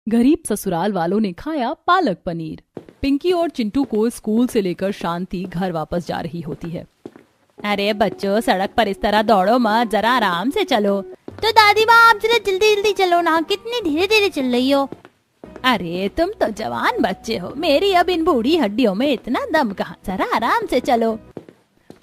गरीब ससुराल वालों ने खाया पालक पनीर। पिंकी और चिंटू को स्कूल से लेकर शांति घर वापस जा रही होती है। अरे बच्चों, सड़क पर इस तरह दौड़ो मत, जरा आराम से चलो। तो दादी माँ, आप जरा जल्दी जल्दी चलो ना, कितनी धीरे धीरे चल रही हो। अरे तुम तो जवान बच्चे हो, मेरी अब इन बूढ़ी हड्डियों में इतना दम कहाँ, जरा आराम से चलो।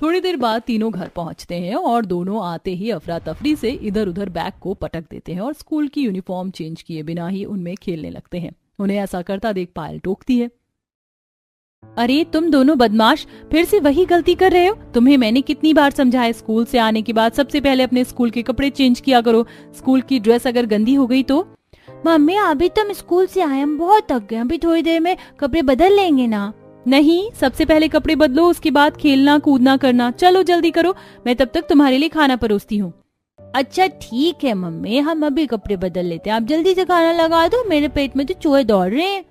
थोड़ी देर बाद तीनों घर पहुंचते हैं और दोनों आते ही अफरा तफरी से इधर उधर बैग को पटक देते हैं और स्कूल की यूनिफॉर्म चेंज किए बिना ही उनमें खेलने लगते हैं। उन्हें ऐसा करता देख पायल टोकती है। अरे तुम दोनों बदमाश, फिर से वही गलती कर रहे हो। तुम्हें मैंने कितनी बार समझाया, स्कूल से आने के बाद सबसे पहले अपने स्कूल के कपड़े चेंज किया करो। स्कूल की ड्रेस अगर गंदी हो गई तो। मम्मी, अभी तो हम स्कूल से आए, हम बहुत थक गए, अभी थोड़ी देर में कपड़े बदल लेंगे ना। नहीं, सबसे पहले कपड़े बदलो, उसके बाद खेलना कूदना करना। चलो जल्दी करो, मैं तब तक तुम्हारे लिए खाना परोसती हूँ। अच्छा ठीक है मम्मी, हम अभी कपड़े बदल लेते हैं, आप जल्दी से खाना लगा दो, मेरे पेट में तो चूहे दौड़ रहे हैं।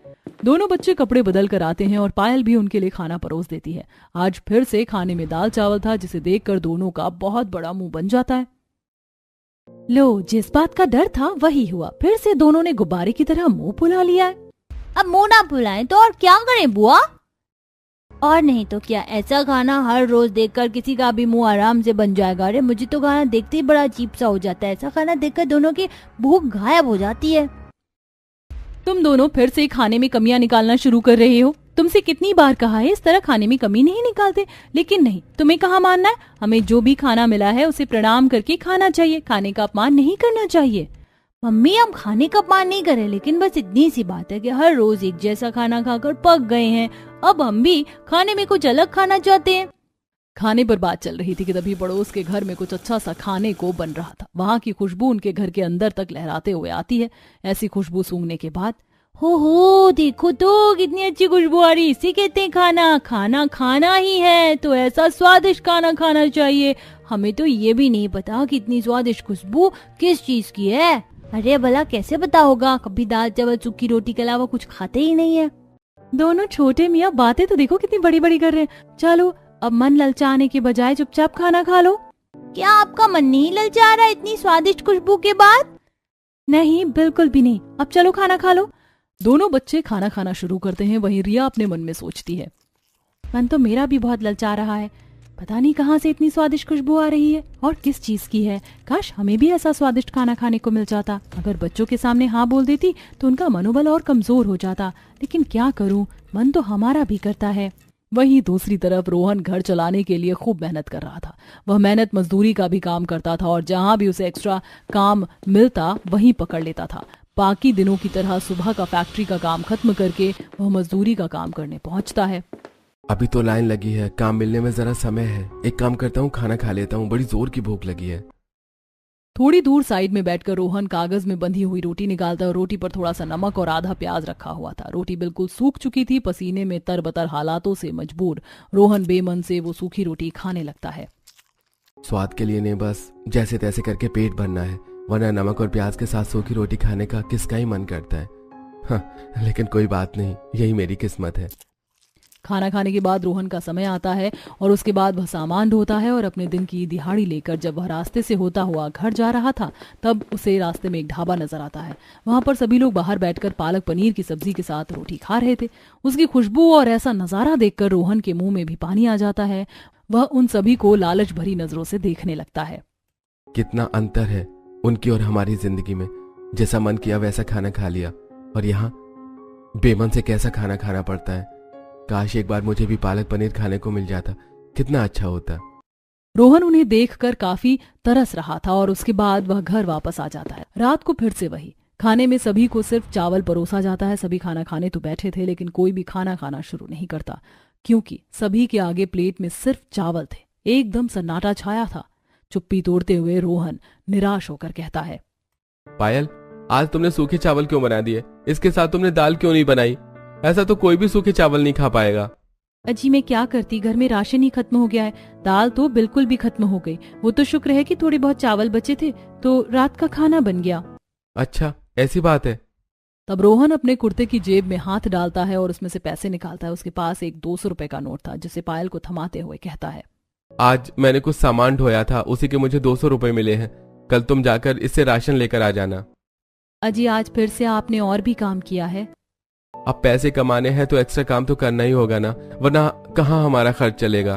दोनों बच्चे कपड़े बदल कर आते हैं और पायल भी उनके लिए खाना परोस देती है। आज फिर से खाने में दाल चावल था, जिसे देखकर दोनों का बहुत बड़ा मुंह बन जाता है। लो, जिस बात का डर था वही हुआ। फिर से दोनों ने गुब्बारे की तरह मुंह फुला लिया है। अब मुंह ना फुलाएं तो और क्या करें बुआ? और नहीं तो क्या, ऐसा खाना हर रोज देखकर किसी का भी मुंह आराम से बन जाएगा। अरे मुझे तो खाना देखते ही बड़ा अजीब सा हो जाता है, ऐसा खाना देखकर दोनों की भूख गायब हो जाती है। तुम दोनों फिर से खाने में कमियां निकालना शुरू कर रहे हो। तुमसे कितनी बार कहा है इस तरह खाने में कमी नहीं निकालते, लेकिन नहीं, तुम्हें कहाँ मानना है। हमें जो भी खाना मिला है उसे प्रणाम करके खाना चाहिए, खाने का अपमान नहीं करना चाहिए। मम्मी, हम खाने का अपमान नहीं करें, लेकिन बस इतनी सी बात है कि हर रोज एक जैसा खाना खाकर पक गए हैं। अब हम भी खाने में कुछ अलग खाना चाहते हैं। खाने पर बात चल रही थी कि तभी पड़ोस के घर में कुछ अच्छा सा खाने को बन रहा था। वहां की खुशबू उनके घर के अंदर तक लहराते हुए आती है। ऐसी खुशबू सूंघने के बाद, हो देखो तो कितनी अच्छी खुशबू आ रही, इसे कहते हैं खाना। खाना खाना ही है तो ऐसा स्वादिष्ट खाना खाना चाहिए। हमें तो ये भी नहीं पता कि इतनी स्वादिष्ट खुशबू किस चीज की है। अरे भला कैसे पता होगा, कभी दाल चावल सूखी रोटी के अलावा कुछ खाते ही नहीं है। दोनों छोटे मियाँ बातें तो देखो कितनी बड़ी बड़ी कर रहे हैं। चलो, अब मन ललचाने के बजाय चुपचाप खाना खा लो। क्या आपका मन नहीं ललचा रहा इतनी स्वादिष्ट खुशबू के बाद? नहीं, बिल्कुल भी नहीं। अब चलो खाना खा लो। दोनों बच्चे खाना खाना शुरू करते हैं। वहीं रिया अपने मन में सोचती है, मन तो मेरा भी बहुत ललचा रहा है। पता नहीं कहाँ से इतनी स्वादिष्ट खुशबू आ रही है और किस चीज की है। काश हमें भी ऐसा स्वादिष्ट खाना खाने को मिल जाता। अगर बच्चों के सामने हाँ बोल देती तो उनका मनोबल और कमजोर हो जाता, लेकिन क्या करूं, मन तो हमारा भी करता है। वहीं दूसरी तरफ रोहन घर चलाने के लिए खूब मेहनत कर रहा था। वह मेहनत मजदूरी का भी काम करता था और जहां भी उसे एक्स्ट्रा काम मिलता वहीं पकड़ लेता था। बाकी दिनों की तरह सुबह का फैक्ट्री का काम खत्म करके वह मजदूरी का काम करने पहुंचता है। अभी तो लाइन लगी है, काम मिलने में जरा समय है। एक काम करता हूँ, खाना खा लेता हूँ, बड़ी जोर की भूख लगी है। थोड़ी दूर साइड में बैठकर रोहन कागज में बंधी हुई रोटी निकालता और रोटी पर थोड़ा सा नमक और आधा प्याज रखा हुआ था। रोटी बिल्कुल सूख चुकी थी। पसीने में तरबतर हालातों से मजबूर रोहन बेमन से वो सूखी रोटी खाने लगता है। स्वाद के लिए नहीं, बस जैसे तैसे करके पेट भरना है, वरना नमक और प्याज के साथ सूखी रोटी खाने का किसका ही मन करता है। हाँ, लेकिन कोई बात नहीं, यही मेरी किस्मत है। खाना खाने के बाद रोहन का समय आता है और उसके बाद वह सामान ढोता है और अपने दिन की दिहाड़ी लेकर जब वह रास्ते से होता हुआ घर जा रहा था तब उसे रास्ते में एक ढाबा नजर आता है। वहां पर सभी लोग बाहर बैठकर पालक पनीर की सब्जी के साथ रोटी खा रहे थे। उसकी खुशबू और ऐसा नजारा देखकर रोहन के मुंह में भी पानी आ जाता है। वह उन सभी को लालच भरी नजरों से देखने लगता है। कितना अंतर है उनकी और हमारी जिंदगी में। जैसा मन किया वैसा खाना खा लिया, और यहाँ बेमन से कैसा खाना खाना पड़ता है। काश एक बार मुझे भी पालक पनीर खाने को मिल जाता, कितना अच्छा होता। रोहन उन्हें देखकर काफी तरस रहा था और उसके बाद वह घर वापस आ जाता है। रात को फिर से वही खाने में सभी को सिर्फ चावल परोसा जाता है। सभी खाना खाने तो बैठे थे, लेकिन कोई भी खाना खाना शुरू नहीं करता, क्योंकि सभी के आगे प्लेट में सिर्फ चावल थे। एकदम सन्नाटा छाया था। चुप्पी तोड़ते हुए रोहन निराश होकर कहता है, पायल, आज तुमने सूखे चावल क्यों बना दिए? इसके साथ तुमने दाल क्यों नहीं बनाई? ऐसा तो कोई भी सूखे चावल नहीं खा पाएगा। अजी मैं क्या करती, घर में राशन ही खत्म हो गया है। दाल तो बिल्कुल भी खत्म हो गई। वो तो शुक्र है कि थोड़े बहुत चावल बचे थे तो रात का खाना बन गया। अच्छा, ऐसी बात है। तब रोहन अपने कुर्ते की जेब में हाथ डालता है और उसमें से पैसे निकालता है। उसके पास एक 200 रुपए का नोट था, जिसे पायल को थमाते हुए कहता है, आज मैंने कुछ सामान ढोया था, उसी के मुझे 200 रुपए मिले हैं। कल तुम जाकर इससे राशन लेकर आ जाना। अजी आज फिर से आपने और भी काम किया है। अब पैसे कमाने हैं तो एक्स्ट्रा काम तो करना ही होगा ना, वरना कहाँ हमारा खर्च चलेगा।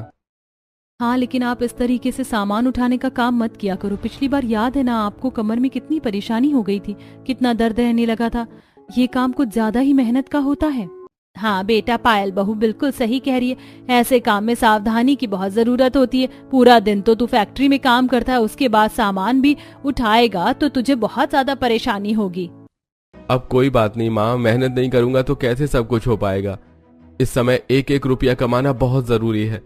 हाँ लेकिन आप इस तरीके से सामान उठाने का काम मत किया करो। पिछली बार याद है ना आपको कमर में कितनी परेशानी हो गई थी, कितना दर्द रहने लगा था। ये काम कुछ ज्यादा ही मेहनत का होता है। हाँ बेटा, पायल बहू बिल्कुल सही कह रही है। ऐसे काम में सावधानी की बहुत जरूरत होती है। पूरा दिन तो तू फैक्ट्री में काम करता है, उसके बाद सामान भी उठाएगा तो तुझे बहुत ज्यादा परेशानी होगी। अब कोई बात नहीं माँ, मेहनत नहीं करूंगा तो कैसे सब कुछ हो पाएगा। इस समय एक एक रुपया कमाना बहुत जरूरी है।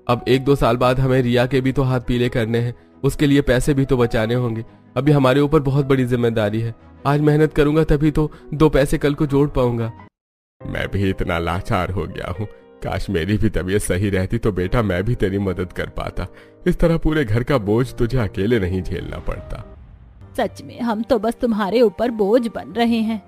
अब 1-2 साल बाद हमें रिया के भी तो हाथ पीले करने हैं, उसके लिए पैसे भी तो बचाने होंगे। अभी हमारे ऊपर बहुत बड़ी जिम्मेदारी है। आज मेहनत करूंगा तभी तो 2 पैसे कल को जोड़ पाऊंगा। मैं भी इतना लाचार हो गया हूँ। काश मेरी भी तबीयत सही रहती तो बेटा मैं भी तेरी मदद कर पाता। इस तरह पूरे घर का बोझ तुझे अकेले नहीं झेलना पड़ता। सच में हम तो बस तुम्हारे ऊपर बोझ बन रहे हैं।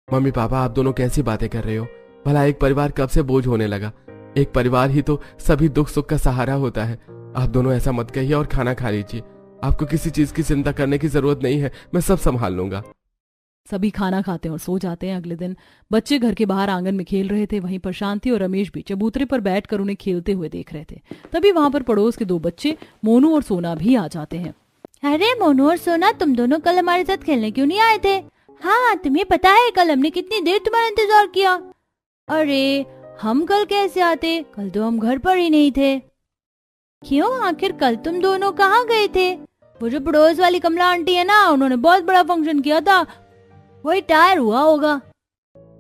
मम्मी पापा आप दोनों कैसी बातें कर रहे हो? भला एक परिवार कब से बोझ होने लगा? एक परिवार ही तो सभी दुख सुख का सहारा होता है। आप दोनों ऐसा मत कहिए और खाना खा लीजिए। आपको किसी चीज की चिंता करने की जरूरत नहीं है, मैं सब संभाल लूंगा। सभी खाना खाते हैं और सो जाते हैं। अगले दिन बच्चे घर के बाहर आंगन में खेल रहे थे। वहीं पर शांति और रमेश भी चबूतरे पर बैठकर उन्हें खेलते हुए देख रहे थे। तभी वहां पर पड़ोस के 2 बच्चे मोनू और सोना भी आ जाते हैं। अरे मोनू और सोना, तुम दोनों कल हमारे साथ खेलने क्यों नहीं आए थे? हाँ, तुम्हें पता है कल हमने कितनी देर तुम्हारा इंतजार किया। अरे हम कल कैसे आते, कल तो हम घर पर ही नहीं थे। क्यों, आखिर कल तुम दोनों कहाँ गए थे? वो जो पड़ोस वाली कमला आंटी है ना, उन्होंने बहुत बड़ा फंक्शन किया था, वही टायर हुआ होगा।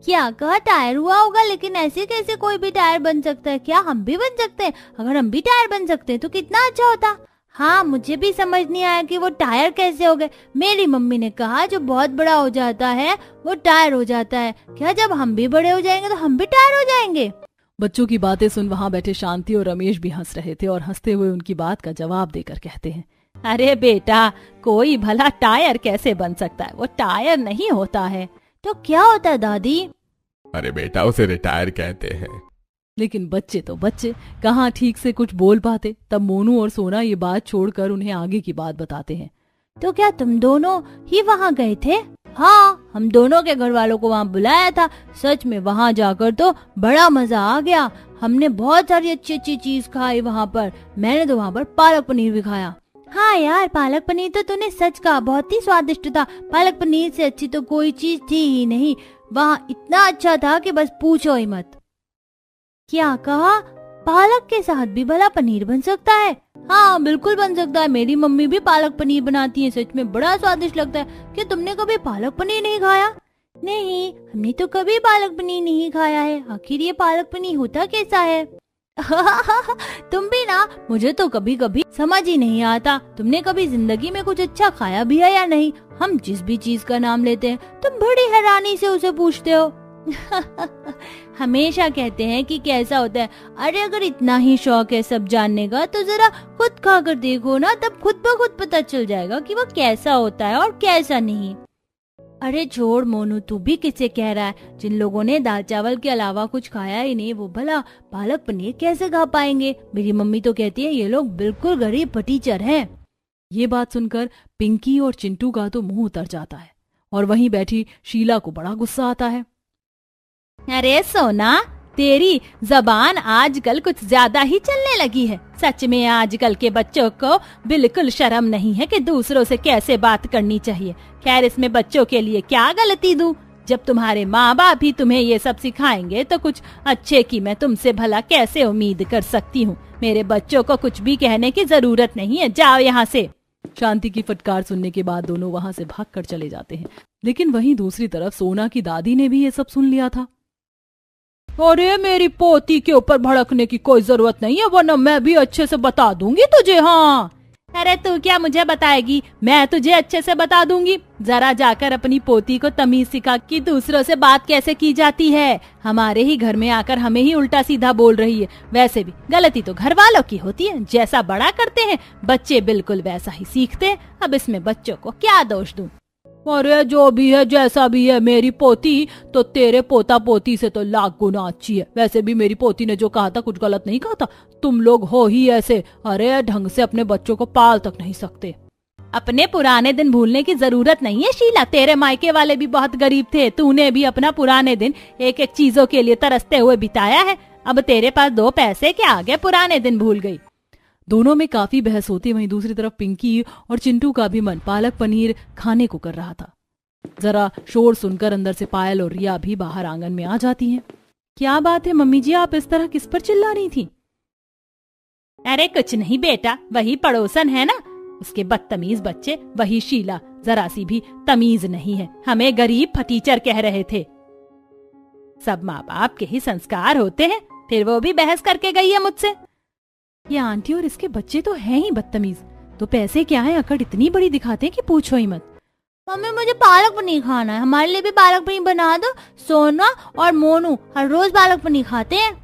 क्या कहा, टायर हुआ होगा? लेकिन ऐसे कैसे कोई भी टायर बन सकता है? क्या हम भी बन सकते हैं? अगर हम भी टायर बन सकते हैं तो कितना अच्छा होता। हाँ, मुझे भी समझ नहीं आया कि वो टायर कैसे हो गए। मेरी मम्मी ने कहा जो बहुत बड़ा हो जाता है वो टायर हो जाता है। क्या जब हम भी बड़े हो जाएंगे तो हम भी टायर हो जाएंगे? बच्चों की बातें सुन वहां बैठे शांति और रमेश भी हंस रहे थे और हंसते हुए उनकी बात का जवाब देकर कहते हैं, अरे बेटा, कोई भला टायर कैसे बन सकता है? वो टायर नहीं होता है। तो क्या होता है दादी? अरे बेटा, उसे रिटायर कहते हैं। लेकिन बच्चे तो बच्चे कहाँ ठीक से कुछ बोल पाते। तब मोनू और सोना ये बात छोड़कर उन्हें आगे की बात बताते हैं। तो क्या तुम दोनों ही वहाँ गए थे? हाँ, हम दोनों के घर वालों को वहाँ बुलाया था। सच में वहाँ जाकर तो बड़ा मजा आ गया। हमने बहुत सारी अच्छी अच्छी चीज खाई वहाँ पर। मैंने तो वहाँ पर पालक पनीर भी खाया। हाँ यार, पालक पनीर तो तूने सच कहा, बहुत ही स्वादिष्ट था। पालक पनीर से अच्छी तो कोई चीज थी ही नहीं। वहाँ इतना अच्छा था कि बस पूछो ही मत। क्या कहा, पालक के साथ भी भला पनीर बन सकता है? हाँ बिल्कुल बन सकता है। मेरी मम्मी भी पालक पनीर बनाती है, सच में बड़ा स्वादिष्ट लगता है। क्या तुमने कभी पालक पनीर नहीं खाया? नहीं, हमने तो कभी पालक पनीर नहीं खाया है। आखिर ये पालक पनीर होता कैसा है? तुम भी ना, मुझे तो कभी कभी समझ ही नहीं आता। तुमने कभी जिंदगी में कुछ अच्छा खाया भी है या नहीं? हम जिस भी चीज का नाम लेते हैं तुम बड़ी हैरानी से उसे पूछते हो। हमेशा कहते हैं कि कैसा होता है। अरे अगर इतना ही शौक है सब जानने का तो जरा खुद खाकर देखो ना, तब खुद ब खुद पता चल जाएगा कि वो कैसा होता है और कैसा नहीं। अरे छोड़ मोनू, तू भी किससे कह रहा है? जिन लोगों ने दाल चावल के अलावा कुछ खाया ही नहीं वो भला पालक पनीर कैसे खा पाएंगे? मेरी मम्मी तो कहती है ये लोग बिल्कुल गरीब पटीचर हैं। ये बात सुनकर पिंकी और चिंटू का तो मुंह उतर जाता है और वहीं बैठी शीला को बड़ा गुस्सा आता है। अरे सोना, तेरी जबान आजकल कुछ ज्यादा ही चलने लगी है। सच में आजकल के बच्चों को बिल्कुल शर्म नहीं है कि दूसरों से कैसे बात करनी चाहिए। खैर, इसमें बच्चों के लिए क्या गलती दूं? जब तुम्हारे माँ बाप ही तुम्हें ये सब सिखाएंगे तो कुछ अच्छे की मैं तुमसे भला कैसे उम्मीद कर सकती हूँ? मेरे बच्चों को कुछ भी कहने की जरूरत नहीं है, जाओ यहाँ से। शांति की फटकार सुनने के बाद दोनों वहां से भागकर चले जाते हैं। लेकिन वहीं दूसरी तरफ सोना की दादी ने भी ये सब सुन लिया था। अरे मेरी पोती के ऊपर भड़कने की कोई जरूरत नहीं है, वरना मैं भी अच्छे से बता दूंगी तुझे। हाँ, अरे तू क्या मुझे बताएगी? मैं तुझे अच्छे से बता दूंगी। जरा जाकर अपनी पोती को तमीज सिखा कि दूसरों से बात कैसे की जाती है। हमारे ही घर में आकर हमें ही उल्टा सीधा बोल रही है। वैसे भी गलती तो घर वालों की होती है। जैसा बड़ा करते हैं बच्चे बिल्कुल वैसा ही सीखते हैं। अब इसमें बच्चों को क्या दोष दूं? अरे जो भी है जैसा भी है, मेरी पोती तो तेरे पोता पोती से तो लाख गुना अच्छी है। वैसे भी मेरी पोती ने जो कहा था कुछ गलत नहीं कहा था। तुम लोग हो ही ऐसे, अरे ढंग से अपने बच्चों को पाल तक नहीं सकते। अपने पुराने दिन भूलने की जरूरत नहीं है शीला। तेरे मायके वाले भी बहुत गरीब थे, तूने भी अपना पुराने दिन एक एक चीजों के लिए तरसते हुए बिताया है। अब तेरे पास 2 पैसे के आगे पुराने दिन भूल गई। दोनों में काफी बहस होती। वहीं दूसरी तरफ पिंकी और चिंटू का भी मन पालक पनीर खाने को कर रहा था। जरा शोर सुनकर अंदर से पायल और रिया भी बाहर आंगन में आ जाती हैं। क्या बात है मम्मी जी, आप इस तरह किस पर चिल्ला रही थी? अरे कुछ नहीं बेटा, वही पड़ोसन है ना, उसके बदतमीज बच्चे, वही शीला, जरा सी भी तमीज नहीं है, हमें गरीब फटीचर कह रहे थे। सब माँ बाप के ही संस्कार होते हैं। फिर वो भी बहस करके गई है मुझसे। ये आंटी और इसके बच्चे तो हैं ही बदतमीज। तो पैसे क्या है, अकड़ इतनी बड़ी दिखाते हैं कि पूछो ही मत। मम्मी मुझे पालक पनीर खाना है, हमारे लिए भी पालक पनीर बना दो। सोना और मोनू हर रोज पालक पनीर खाते हैं।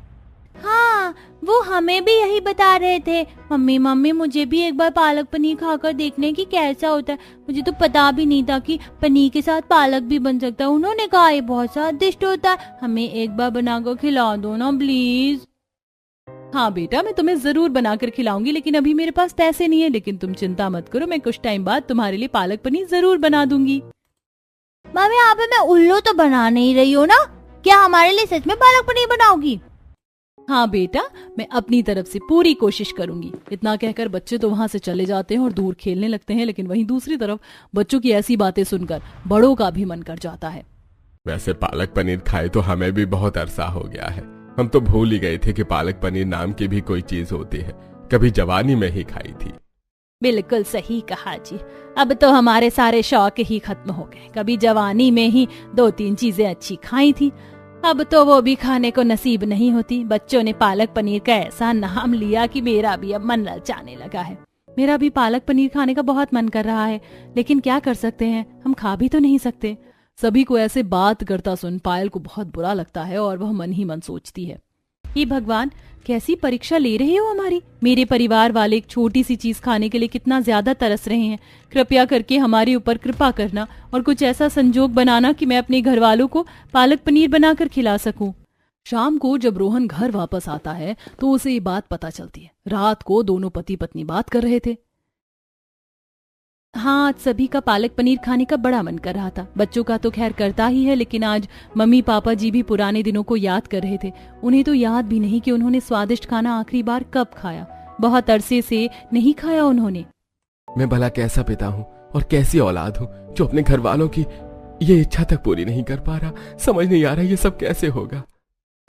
हाँ, वो हमें भी यही बता रहे थे। मम्मी मुझे भी एक बार पालक पनीर खाकर देखने की कैसा होता है। मुझे तो पता भी नहीं था कि पनीर के साथ पालक भी बन सकता है। उन्होंने कहा ये बहुत स्वादिष्ट होता है, हमें एक बार बनाकर खिला दो ना प्लीज। हाँ बेटा, मैं तुम्हें जरूर बनाकर खिलाऊंगी, लेकिन अभी मेरे पास पैसे नहीं है। लेकिन तुम चिंता मत करो, मैं कुछ टाइम बाद तुम्हारे लिए पालक पनीर जरूर बना दूंगी। मम्मी यहाँ पे मैं उल्लू तो बना नहीं रही हूँ ना? क्या हमारे लिए सच में पालक पनीर बनाओगी? हाँ बेटा, मैं अपनी तरफ से पूरी कोशिश करूंगी। इतना कहकर बच्चे तो वहाँ से चले जाते हैं और दूर खेलने लगते हैं। लेकिन वहीं दूसरी तरफ बच्चों की ऐसी बातें सुनकर बड़ों का भी मन कर जाता है। वैसे पालक पनीर खाए तो हमें भी बहुत अरसा हो गया है। हम तो भूल ही गए थे कि पालक पनीर नाम की भी कोई चीज होती है। कभी जवानी में ही खाई थी। बिल्कुल सही कहा जी। अब तो हमारे सारे शौक ही खत्म हो गए। कभी जवानी में ही 2-3 चीजें अच्छी खाई थी, अब तो वो भी खाने को नसीब नहीं होती। बच्चों ने पालक पनीर का ऐसा नाम लिया कि मेरा भी अब मन ललचाने लगा है। मेरा भी पालक पनीर खाने का बहुत मन कर रहा है, लेकिन क्या कर सकते हैं, हम खा भी तो नहीं सकते। सभी को ऐसे बात करता सुन पायल को बहुत बुरा लगता है और वह मन ही मन सोचती है, हे भगवान, कैसी परीक्षा ले रहे हो हमारी। मेरे परिवार वाले एक छोटी सी चीज खाने के लिए कितना ज्यादा तरस रहे हैं। कृपया करके हमारे ऊपर कृपा करना और कुछ ऐसा संजोग बनाना कि मैं अपने घर वालों को पालक पनीर बनाकर खिला सकूं। शाम को जब रोहन घर वापस आता है तो उसे ये बात पता चलती है। रात को दोनों पति पत्नी बात कर रहे थे। हाँ, आज सभी का पालक पनीर खाने का बड़ा मन कर रहा था। बच्चों का तो खैर करता ही है, लेकिन आज मम्मी पापा जी भी पुराने दिनों को याद कर रहे थे। उन्हें तो याद भी नहीं कि उन्होंने स्वादिष्ट खाना आखिरी बार कब खाया। बहुत अरसे से नहीं खाया उन्होंने। मैं भला कैसा पिता हूँ और कैसी औलाद हूँ जो अपने घर वालों की ये इच्छा तक पूरी नहीं कर पा रहा। समझ नहीं आ रहा ये सब कैसे होगा।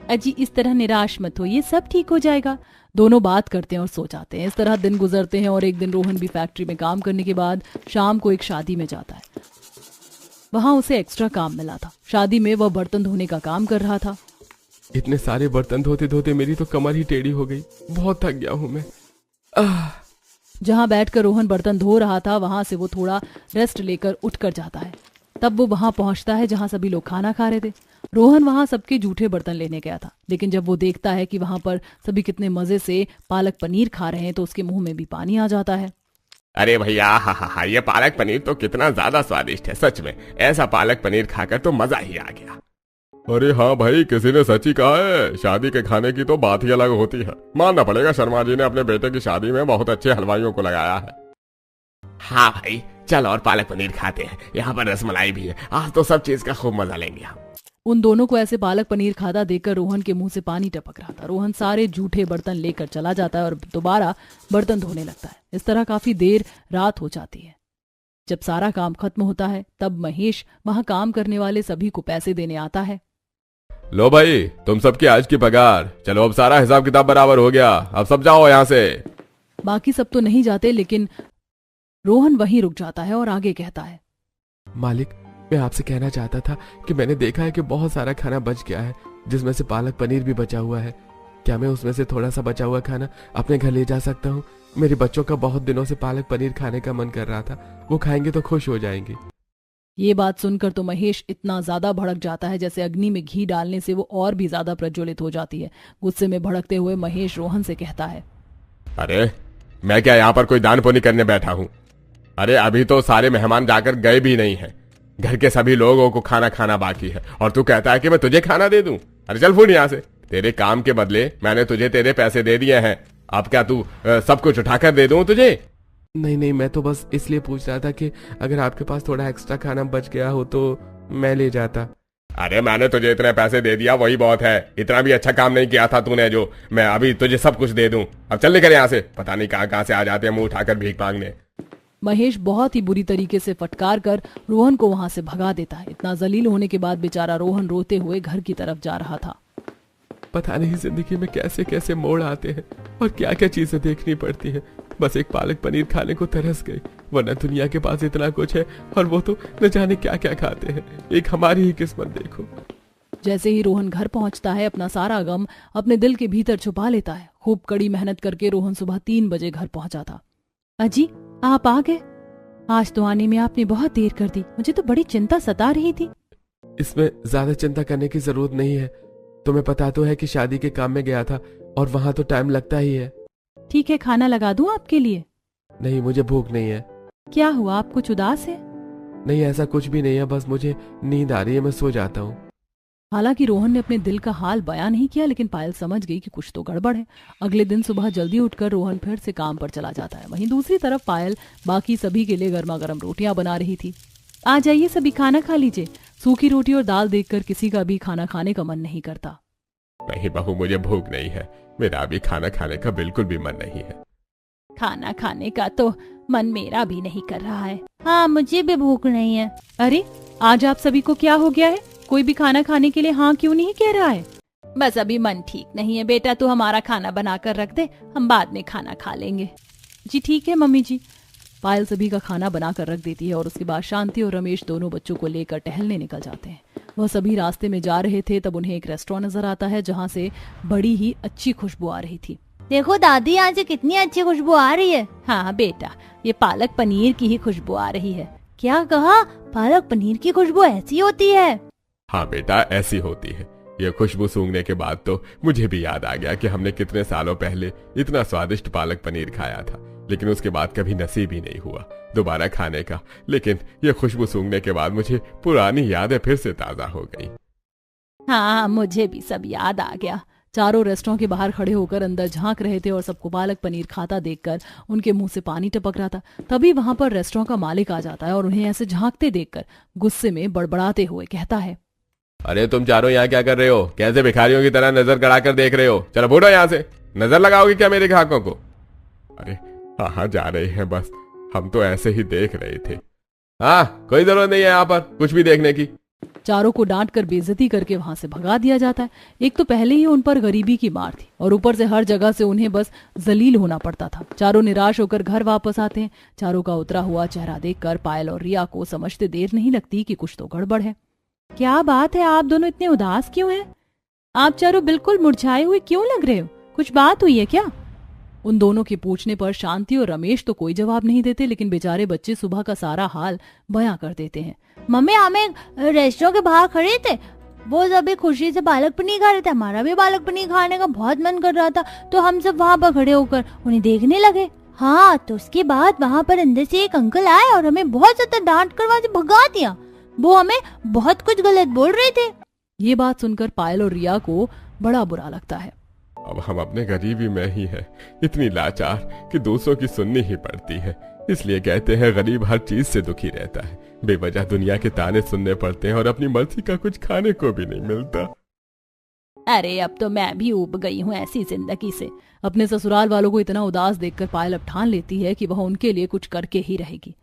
अजी, इस तरह निराश मत हो, ये सब ठीक हो जाएगा। दोनों बात करते हैं और सो जाते हैं। इस तरह दिन गुजरते हैं और एक दिन रोहन भी फैक्ट्री में काम करने के बाद शाम को एक शादी में जाता है। वहां उसे एक्स्ट्रा काम मिला था। शादी में वह बर्तन धोने का काम कर रहा था। इतने सारे बर्तन धोते धोते मेरी तो कमर ही टेढ़ी हो गई। बहुत थक गया हूं मैं। जहां बैठकर रोहन बर्तन धो रहा था वहां से वो थोड़ा रेस्ट लेकर उठकर जाता है। तब वो वहां पहुंचता है जहां सभी लोग खाना खा रहे थे। रोहन वहां सबके जूठे बर्तन लेने गया था, लेकिन जब वो देखता है कि वहां पर सभी कितने मजे से पालक पनीर खा रहे हैं तो उसके मुंह में भी पानी आ जाता है। अरे भैया, हा, ये पालक पनीर तो कितना ज्यादा स्वादिष्ट है। सच में ऐसा पालक पनीर खाकर तो मजा ही आ गया। अरे हाँ भाई, किसी ने सच ही कहा है, शादी के खाने की तो बात ही अलग होती है। मानना पड़ेगा, शर्मा जी ने अपने बेटे की शादी में बहुत अच्छे हलवाइयों को लगाया है। हाँ भाई, चल और पालक पनीर खाते हैं। यहाँ पर रसमलाई भी है। आज तो सब चीज का खूब मजा लेंगे हम। उन दोनों को ऐसे पालक पनीर खाता देखकर रोहन के मुंह से पानी टपक रहा था। रोहन सारे जूठे बर्तन लेकर चला जाता है और दोबारा बर्तन धोने लगता है। इस तरह काफी देर रात हो जाती है। जब सारा काम खत्म होता है तब महेश वहां काम करने वाले सभी को पैसे देने आता है। लो भाई, तुम सबकी आज की पगार। चलो अब सारा हिसाब किताब बराबर हो गया, अब सब जाओ यहाँ से। बाकी सब तो नहीं जाते, लेकिन रोहन वहीं रुक जाता है और आगे कहता है, मालिक, मैं आपसे कहना चाहता था कि मैंने देखा है कि बहुत सारा खाना बच गया है, जिसमें से पालक पनीर भी बचा हुआ है। क्या मैं उसमें से थोड़ा सा बचा हुआ खाना अपने घर ले जा सकता हूँ? मेरे बच्चों का बहुत दिनों से पालक पनीर खाने का मन कर रहा था। वो खाएंगे तो खुश हो जाएंगे। ये बात सुनकर तो महेश इतना ज्यादा भड़क जाता है जैसे अग्नि में घी डालने से वो और भी ज्यादा प्रज्वलित हो जाती है। गुस्से में भड़कते हुए महेश रोहन से कहता है, अरे मैं क्या यहाँ पर कोई दान पुण्य करने बैठा हूँ? अरे अभी तो सारे मेहमान जाकर गए भी नहीं है। घर के सभी लोगों को खाना खाना बाकी है और तू कहता है कि मैं तुझे खाना दे दूं? अरे चल फूट यहाँ से। तेरे काम के बदले मैंने तुझे तेरे पैसे दे दिए हैं। अब क्या तू सब कुछ उठाकर दे दूं तुझे? नहीं नहीं, मैं तो बस इसलिए पूछ रहा था कि अगर आपके पास थोड़ा एक्स्ट्रा खाना बच गया हो तो मैं ले जाता। अरे मैंने तुझे इतने पैसे दे दिया वही बहुत है, इतना भी अच्छा काम नहीं किया था तूने जो मैं अभी तुझे सब कुछ दे दूं। अब चल निकल यहाँ से, पता नहीं कहाँ कहाँ से आ जाते हैं मुंह उठाकर भीख मांगने। महेश बहुत ही बुरी तरीके से फटकार कर रोहन को वहां से भगा देता है। इतना जलील होने के बाद बेचारा रोहन रोते हुए घर की तरफ जा रहा था। पता नहीं जिंदगी में कैसे कैसे मोड़ आते हैं और क्या क्या चीजें देखनी पड़ती हैं। बस एक पालक पनीर खाने को तरस गई, वरना दुनिया के पास इतना कुछ है और वो तो न जाने क्या क्या खाते हैं। एक हमारी ही किस्मत देखो। जैसे ही रोहन घर पहुंचता है अपना सारा गम अपने दिल के भीतर छुपा लेता है। खूब कड़ी मेहनत करके रोहन सुबह 3 बजे घर पहुंचा था। अजी आप आ गए? आज तो आने में आपने बहुत देर कर दी, मुझे तो बड़ी चिंता सता रही थी। इसमें ज्यादा चिंता करने की जरूरत नहीं है। तुम्हें पता तो है कि शादी के काम में गया था और वहां तो टाइम लगता ही है। ठीक है, खाना लगा दूं आपके लिए? नहीं, मुझे भूख नहीं है। क्या हुआ, आप कुछ उदास है? नहीं, ऐसा कुछ भी नहीं है, बस मुझे नींद आ रही है, मैं सो जाता हूँ। हालांकि रोहन ने अपने दिल का हाल बयां नहीं किया, लेकिन पायल समझ गई कि कुछ तो गड़बड़ है। अगले दिन सुबह जल्दी उठकर रोहन फिर से काम पर चला जाता है। वहीं दूसरी तरफ पायल बाकी सभी के लिए गर्मा गर्म रोटियां बना रही थी। आ जाइए सभी, खाना खा लीजिए। सूखी रोटी और दाल देखकर किसी का भी खाना खाने का मन नहीं करता। नहीं बहू, मुझे भूख नहीं है, मेरा अभी खाना खाने का बिल्कुल भी मन नहीं है। खाना खाने का तो मन मेरा भी नहीं कर रहा है। हाँ, मुझे भी भूख नहीं है। अरे आज आप सभी को क्या हो गया है? कोई भी खाना खाने के लिए हाँ क्यों नहीं कह रहा है? बस अभी मन ठीक नहीं है बेटा, तू हमारा खाना बना कर रख दे, हम बाद में खाना खा लेंगे। जी ठीक है मम्मी जी। पायल सभी का खाना बनाकर रख देती है और उसके बाद शांति और रमेश दोनों बच्चों को लेकर टहलने निकल जाते हैं। वह सभी रास्ते में जा रहे थे तब उन्हें एक रेस्टोरेंट नजर आता है जहाँ से बड़ी ही अच्छी खुशबू आ रही थी। देखो दादी, यहाँ से कितनी अच्छी खुशबू आ रही है। हाँ बेटा, ये पालक पनीर की ही खुशबू आ रही है। क्या कहा? पालक पनीर की खुशबू ऐसी होती है? हाँ बेटा, ऐसी होती है। ये खुशबू सूंघने के बाद तो मुझे भी याद आ गया कि हमने कितने सालों पहले इतना स्वादिष्ट पालक पनीर खाया था, लेकिन उसके बाद कभी नसीब ही नहीं हुआ दोबारा खाने का। लेकिन ये खुशबू सूंघने के बाद मुझे पुरानी यादें फिर से ताजा हो गई। हाँ, मुझे भी सब याद आ गया। चारों रेस्टोरेंट के बाहर खड़े होकर अंदर झांक रहे थे और सबको पालक पनीर खाता देखकर उनके मुंह से पानी टपक रहा था। तभी वहां पर रेस्टोरेंट का मालिक आ जाता है और उन्हें ऐसे झांकते देखकर गुस्से में बड़बड़ाते हुए कहता है, अरे तुम चारों यहाँ क्या कर रहे हो? कैसे भिखारियों की तरह नजर गड़ाकर देख रहे हो? चलो फूटो यहाँ से, नजर लगाओगे क्या मेरे ग्राहकों को? अरे हाँ जा रहे हैं, बस हम तो ऐसे ही देख रहे थे। हाँ, कोई जरूरत नहीं है यहाँ पर कुछ भी देखने की। चारों को डांट कर बेइज्जती करके वहां से भगा दिया जाता है। एक तो पहले ही उन पर गरीबी की मार थी और ऊपर से हर जगह से उन्हें बस जलील होना पड़ता था। चारों निराश होकर घर वापस आते हैं। चारों का उतरा हुआ चेहरा देखकर पायल और रिया को समझते देर नहीं लगती कि कुछ तो गड़बड़ है। क्या बात है, आप दोनों इतने उदास क्यों हैं? आप चारों बिल्कुल मुरझाए हुए क्यों लग रहे हो? कुछ बात हुई है क्या? उन दोनों के पूछने पर शांति और रमेश तो कोई जवाब नहीं देते, लेकिन बेचारे बच्चे सुबह का सारा हाल बयां कर देते हैं। मम्मी, हमें रेस्टोरेंट के बाहर खड़े थे, वो सभी खुशी से पालक पनीर खा रहे थे। हमारा भी पालक पनीर खाने का बहुत मन कर रहा था, तो हम सब वहाँ पर खड़े होकर उन्हें देखने लगे। हाँ, तो उसके बाद वहाँ पर अंदर से एक अंकल आए और हमें बहुत ज्यादा डांट कर वहाँ से भगा दिया। वो हमें बहुत कुछ गलत बोल रहे थे। ये बात सुनकर पायल और रिया को बड़ा बुरा लगता है। अब हम अपने गरीबी में ही हैं, इतनी लाचार कि दूसरों की सुननी ही पड़ती है। इसलिए कहते हैं गरीब हर चीज से दुखी रहता है। बेवजह दुनिया के ताने सुनने पड़ते हैं और अपनी मर्जी का कुछ खाने को भी नहीं मिलता। अरे अब तो मैं भी ऊब गई हूँ ऐसी जिंदगी से। अपने ससुराल वालों को इतना उदास देखकर पायल अब ठान लेती है कि वह उनके लिए कुछ करके ही रहेगी।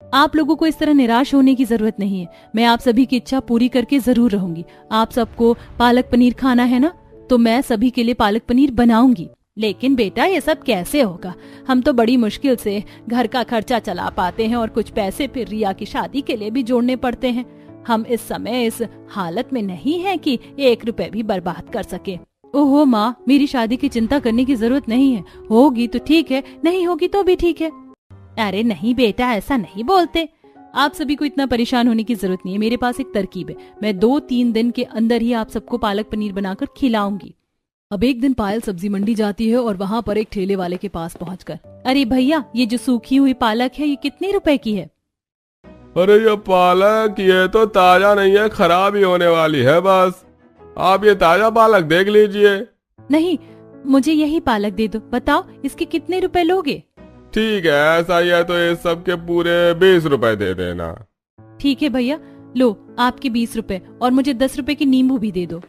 आप लोगों को इस तरह निराश होने की जरूरत नहीं है। मैं आप सभी की इच्छा पूरी करके जरूर रहूंगी। आप सबको पालक पनीर खाना है ना, तो मैं सभी के लिए पालक पनीर बनाऊंगी। लेकिन बेटा, ये सब कैसे होगा? हम तो बड़ी मुश्किल से घर का खर्चा चला पाते हैं और कुछ पैसे फिर रिया की शादी के लिए भी जोड़ने पड़ते हैं। हम इस समय इस हालत में नहीं है कि 1 रुपए भी बर्बाद कर सके। ओहो माँ, मेरी शादी की चिंता करने की जरूरत नहीं है। होगी तो ठीक है, नहीं होगी तो भी ठीक है। अरे नहीं बेटा, ऐसा नहीं बोलते। आप सभी को इतना परेशान होने की जरूरत नहीं है। मेरे पास एक तरकीब है। मैं 2-3 दिन के अंदर ही आप सबको पालक पनीर बनाकर खिलाऊंगी। अब एक दिन पायल सब्जी मंडी जाती है और वहाँ पर एक ठेले वाले के पास पहुंचकर, अरे भैया, ये जो सूखी हुई पालक है ये कितने रुपए की है? अरे ये पालक, ये तो ताजा नहीं है, खराब ही होने वाली है। बस आप ये ताजा पालक देख लीजिए। नहीं, मुझे यही पालक दे दो। बताओ इसके कितने रुपए लोगे? ठीक है, ऐसा ही है तो इस सब के पूरे 20 रुपए दे देना। ठीक है भैया, लो आपके 20 रुपए और मुझे 10 रुपए की नींबू भी दे दो।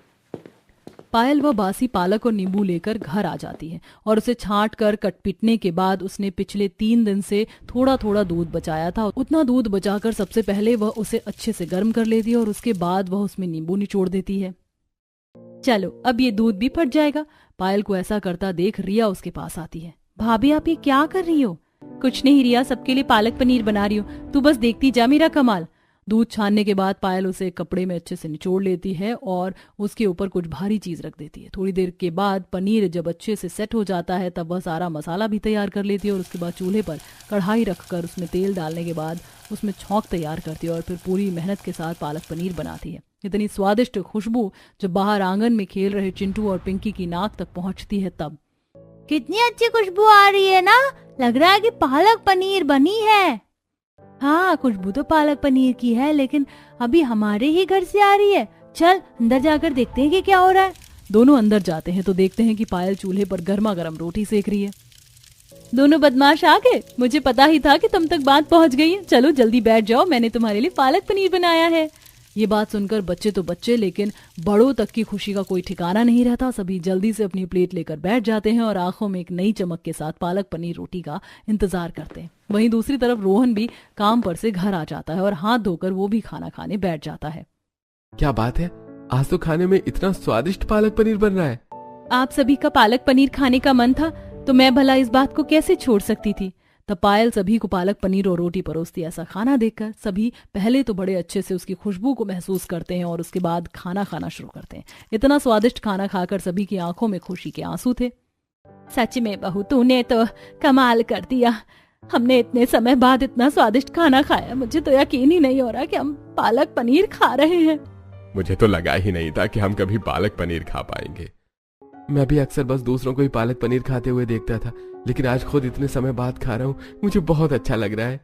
पायल वह बासी पालक और नींबू लेकर घर आ जाती है और उसे छांट कर कटपीटने के बाद उसने पिछले 3 दिन से थोड़ा थोड़ा दूध बचाया था, उतना दूध बचाकर सबसे पहले वह उसे अच्छे से गर्म कर लेती है और उसके बाद वह उसमें नींबू निचोड़ देती है। चलो अब ये दूध भी फट जाएगा। पायल को ऐसा करता देख रिया उसके पास आती है। भाभी आप ये क्या कर रही हो? कुछ नहीं रिया, सबके लिए पालक पनीर बना रही हूँ, तू बस देखती जा मेरा कमाल। दूध छानने के बाद पायल उसे एक कपड़े में अच्छे से निचोड़ लेती है और उसके ऊपर कुछ भारी चीज रख देती है। थोड़ी देर के बाद पनीर जब अच्छे से सेट हो जाता है तब वह सारा मसाला भी तैयार कर लेती है और उसके बाद चूल्हे पर कढ़ाई रखकर उसमें तेल डालने के बाद उसमें छौंक तैयार करती है और फिर पूरी मेहनत के साथ पालक पनीर बनाती है। इतनी स्वादिष्ट खुशबू जब बाहर आंगन में खेल रहे चिंटू और पिंकी की नाक तक पहुंचती है तब। कितनी अच्छी खुशबू आ रही है ना, लग रहा है कि पालक पनीर बनी है। हाँ, खुशबू तो पालक पनीर की है, लेकिन अभी हमारे ही घर से आ रही है। चल अंदर जाकर देखते हैं कि क्या हो रहा है। दोनों अंदर जाते हैं तो देखते हैं कि पायल चूल्हे पर गर्मा गर्म रोटी सेक रही है। दोनों बदमाश आ गए, मुझे पता ही था कि तुम तक बात पहुंच गई है। चलो जल्दी बैठ जाओ, मैंने तुम्हारे लिए पालक पनीर बनाया है। ये बात सुनकर बच्चे तो बच्चे लेकिन बड़ों तक की खुशी का कोई ठिकाना नहीं रहता। सभी जल्दी से अपनी प्लेट लेकर बैठ जाते हैं और आंखों में एक नई चमक के साथ पालक पनीर रोटी का इंतजार करते हैं। वहीं दूसरी तरफ रोहन भी काम पर से घर आ जाता है और हाथ धोकर वो भी खाना खाने बैठ जाता है। क्या बात है, आज तो खाने में इतना स्वादिष्ट पालक पनीर बन रहा है। आप सभी का पालक पनीर खाने का मन था तो मैं भला इस बात को कैसे छोड़ सकती थी। तब पायल सभी को पालक पनीर और रोटी परोसती। ऐसा खाना देखकर सभी पहले तो बड़े अच्छे से उसकी खुशबू को महसूस करते हैं और उसके बाद खाना खाना शुरू करते हैं। इतना स्वादिष्ट खाना खाकर सभी की आंखों में खुशी के आंसू थे। सच में बहू, तूने तो कमाल कर दिया। हमने इतने समय बाद इतना स्वादिष्ट खाना खाया, मुझे तो यकीन ही नहीं हो रहा कि हम पालक पनीर खा रहे हैं। मुझे तो लगा ही नहीं था कि हम कभी पालक पनीर खा पाएंगे। मैं भी अक्सर बस दूसरों को ही पालक पनीर खाते हुए देखता था, लेकिन आज खुद इतने समय बाद खा रहा हूँ, मुझे बहुत अच्छा लग रहा है।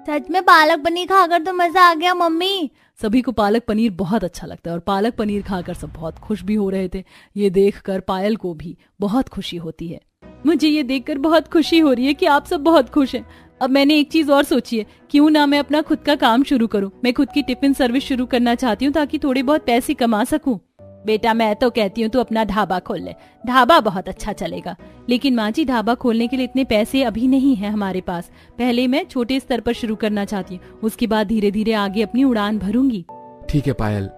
सच में पालक पनीर खाकर तो मजा आ गया मम्मी। सभी को पालक पनीर बहुत अच्छा लगता है और पालक पनीर खाकर सब बहुत खुश भी हो रहे थे। ये देखकर पायल को भी बहुत खुशी होती है। मुझे ये देखकर बहुत खुशी हो रही है कि आप सब बहुत खुश हैं। अब मैंने एक चीज और सोची है, क्यों ना मैं अपना खुद का काम शुरू करूं। मैं खुद की टिफिन सर्विस शुरू करना चाहती हूँ ताकि थोड़े बहुत पैसे कमा सकूं। बेटा मैं तो कहती हूँ तू अपना ढाबा खोल ले, ढाबा बहुत अच्छा चलेगा। लेकिन माँ जी, ढाबा खोलने के लिए इतने पैसे अभी नहीं है हमारे पास। पहले मैं छोटे स्तर पर शुरू करना चाहती हूँ, उसके बाद धीरे धीरे आगे अपनी उड़ान भरूंगी। ठीक है पायल,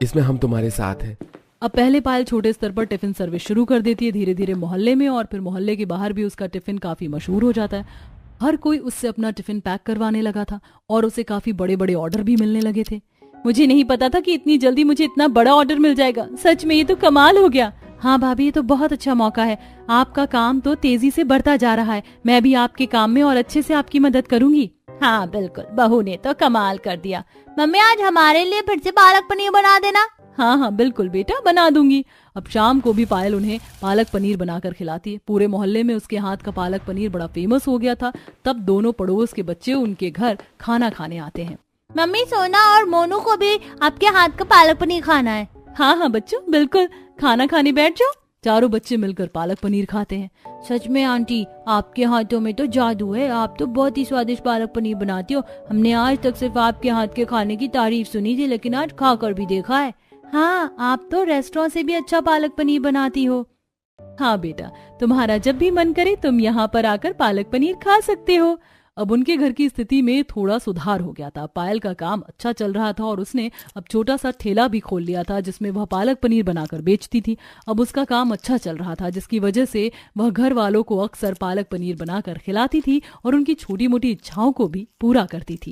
इसमें हम तुम्हारे साथ हैं। अब पहले पायल छोटे स्तर पर टिफिन सर्विस शुरू कर देती है, धीरे धीरे मोहल्ले में और फिर मोहल्ले के बाहर भी उसका टिफिन काफी मशहूर हो जाता है। हर कोई उससे अपना टिफिन पैक करवाने लगा था और उसे काफी बड़े बड़े ऑर्डर भी मिलने लगे थे। मुझे नहीं पता था कि इतनी जल्दी मुझे इतना बड़ा ऑर्डर मिल जाएगा। सच में ये तो कमाल हो गया। हाँ भाभी, ये तो बहुत अच्छा मौका है। आपका काम तो तेजी से बढ़ता जा रहा है। मैं भी आपके काम में और अच्छे से आपकी मदद करूंगी। हाँ बिल्कुल, बहू ने तो कमाल कर दिया। मम्मी आज हमारे लिए फिर से पालक पनीर बना देना। हाँ हाँ बिल्कुल बेटा, बना दूंगी। अब शाम को भी पायल उन्हें पालक पनीर बनाकर खिलाती है। पूरे मोहल्ले में उसके हाथ का पालक पनीर बड़ा फेमस हो गया था। तब दोनों पड़ोस के बच्चे उनके घर खाना खाने आते हैं। मम्मी, सोना और मोनू को भी आपके हाथ का पालक पनीर खाना है। हाँ हाँ बच्चों, बिल्कुल खाना खाने बैठ जाओ। चारों बच्चे मिलकर पालक पनीर खाते हैं। सच में आंटी, आपके हाथों में तो जादू है। आप तो बहुत ही स्वादिष्ट पालक पनीर बनाती हो। हमने आज तक सिर्फ आपके हाथ के खाने की तारीफ सुनी थी, लेकिन आज खाकर भी देखा है। हाँ, आप तो रेस्टोरेंट से भी अच्छा पालक पनीर बनाती हो। हाँ बेटा, तुम्हारा जब भी मन करे तुम यहाँ पर आकर पालक पनीर खा सकते हो। अब उनके घर की स्थिति में थोड़ा सुधार हो गया था। पायल का काम अच्छा चल रहा था और उसने अब छोटा सा ठेला भी खोल लिया था जिसमें वह पालक पनीर बनाकर बेचती थी। अब उसका काम अच्छा चल रहा था, जिसकी वजह से वह घर वालों को अक्सर पालक पनीर बनाकर खिलाती थी और उनकी छोटी मोटी इच्छाओं को भी पूरा करती थी।